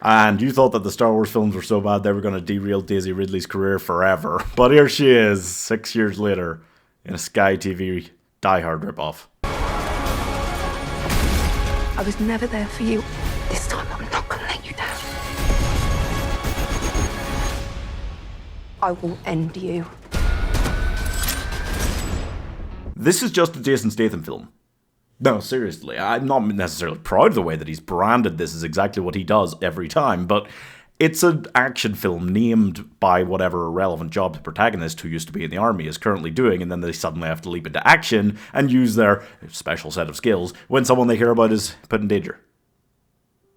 And you thought that the Star Wars films were so bad they were going to derail Daisy Ridley's career forever. But here she is, 6 years later, in a Sky TV Die Hard ripoff. I was never there for you. This time I'm not going to let you down. I will end you. This is just a Jason Statham film. No, seriously, I'm not necessarily proud of the way that he's branded this as exactly what he does every time, but it's an action film named by whatever relevant job the protagonist, who used to be in the army, is currently doing, and then they suddenly have to leap into action and use their special set of skills when someone they care about is put in danger.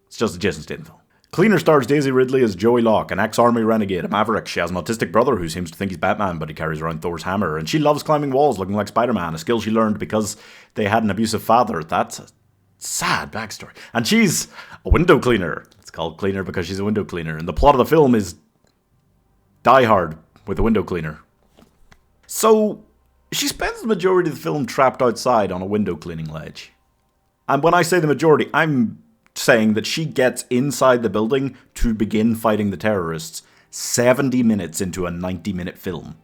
It's just a Jason Statham film. Cleaner stars Daisy Ridley as Joey Locke, an ex-army renegade, a maverick. She has an autistic brother who seems to think he's Batman, but he carries around Thor's hammer. And she loves climbing walls looking like Spider-Man, a skill she learned because they had an abusive father. That's a sad backstory. And she's a window cleaner. It's called Cleaner because she's a window cleaner. And the plot of the film is Die Hard with a window cleaner. So, she spends the majority of the film trapped outside on a window cleaning ledge. And when I say the majority, I'm saying that she gets inside the building to begin fighting the terrorists 70 minutes into a 90-minute film.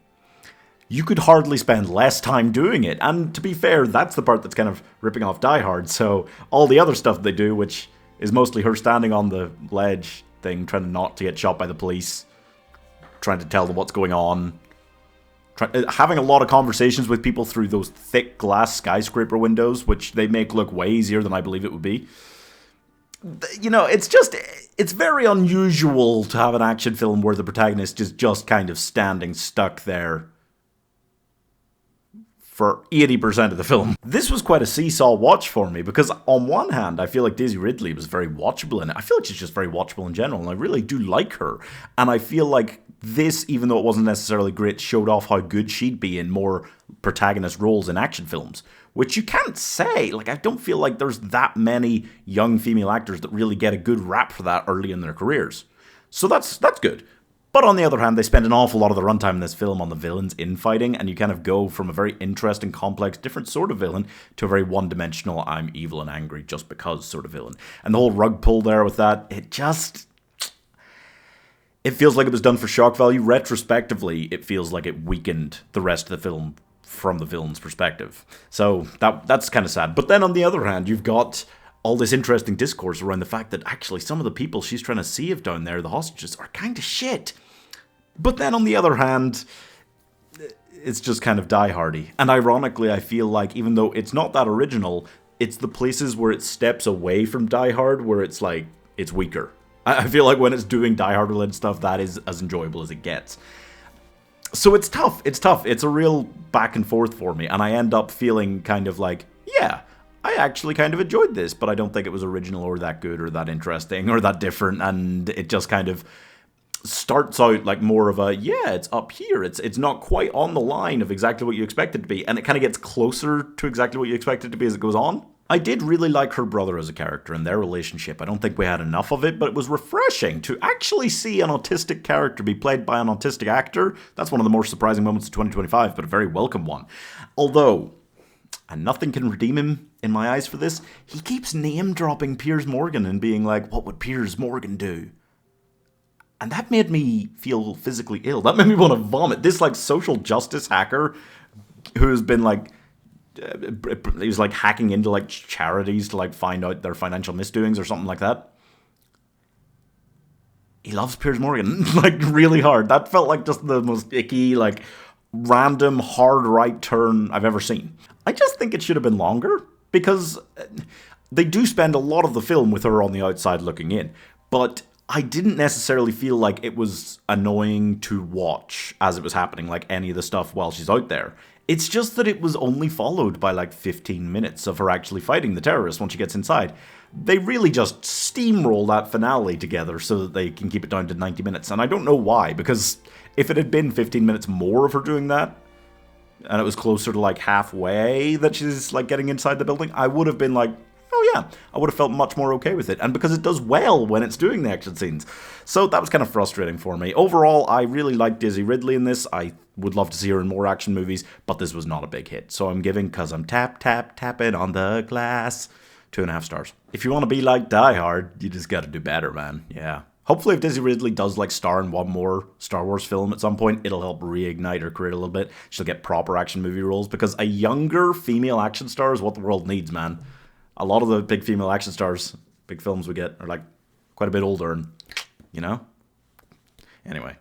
You could hardly spend less time doing it, and to be fair, that's the part that's kind of ripping off Die Hard, so all the other stuff they do, which is mostly her standing on the ledge thing, trying not to get shot by the police, trying to tell them what's going on, having a lot of conversations with people through those thick glass skyscraper windows, which they make look way easier than I believe it would be. You know, it's very unusual to have an action film where the protagonist is just kind of standing stuck there for 80% of the film. This was quite a seesaw watch for me, because on one hand, I feel like Daisy Ridley was very watchable in it. I feel like she's just very watchable in general, and I really do like her. And I feel like this, even though it wasn't necessarily great, showed off how good she'd be in more protagonist roles in action films. Which you can't say. Like, I don't feel like there's that many young female actors that really get a good rap for that early in their careers. So that's good. But on the other hand, they spend an awful lot of the runtime in this film on the villains infighting, and you kind of go from a very interesting, complex, different sort of villain to a very one-dimensional, I'm evil and angry just because sort of villain. And the whole rug pull there with that, it feels like it was done for shock value. Retrospectively, it feels like it weakened the rest of the film from the villain's perspective. So that's kind of sad. But then on the other hand, you've got all this interesting discourse around the fact that actually some of the people she's trying to save down there, the hostages, are kind of shit. But then on the other hand, it's just kind of die-hardy. And ironically, I feel like even though it's not that original, it's the places where it steps away from Die Hard where it's like, it's weaker. I feel like when it's doing Die Hard related stuff, that is as enjoyable as it gets. So it's tough. It's a real back and forth for me, and I end up feeling kind of like, yeah, I actually kind of enjoyed this, but I don't think it was original or that good or that interesting or that different, and it just kind of starts out like more of a, yeah, it's up here. It's not quite on the line of exactly what you expect it to be, and it kind of gets closer to exactly what you expect it to be as it goes on. I did really like her brother as a character and their relationship. I don't think we had enough of it, but it was refreshing to actually see an autistic character be played by an autistic actor. That's one of the more surprising moments of 2025, but a very welcome one. Although, and nothing can redeem him in my eyes for this, he keeps name-dropping Piers Morgan and being like, what would Piers Morgan do? And that made me feel physically ill. That made me want to vomit. This, like, social justice hacker who's been, like, he was like hacking into like charities to like find out their financial misdoings or something like that. He loves Piers Morgan like really hard. That felt like just the most icky, like random hard right turn I've ever seen. I just think it should have been longer because they do spend a lot of the film with her on the outside looking in, but I didn't necessarily feel like it was annoying to watch as it was happening, like any of the stuff while she's out there. It's just that it was only followed by like 15 minutes of her actually fighting the terrorists once she gets inside. They really just steamroll that finale together so that they can keep it down to 90 minutes. And I don't know why, because if it had been 15 minutes more of her doing that, and it was closer to like halfway that she's like getting inside the building, I would have been like, oh yeah, I would have felt much more okay with it. And because it does well when it's doing the action scenes. So that was kind of frustrating for me. Overall, I really liked Daisy Ridley in this. I would love to see her in more action movies, but this was not a big hit. So I'm giving, because I'm tapping on the glass, 2.5 stars. If you want to be like Die Hard, you just got to do better, man. Yeah. Hopefully if Daisy Ridley does like star in one more Star Wars film at some point, it'll help reignite her career a little bit. She'll get proper action movie roles, because a younger female action star is what the world needs, man. A lot of the big female action stars, big films we get, are like quite a bit older and, you know? Anyway.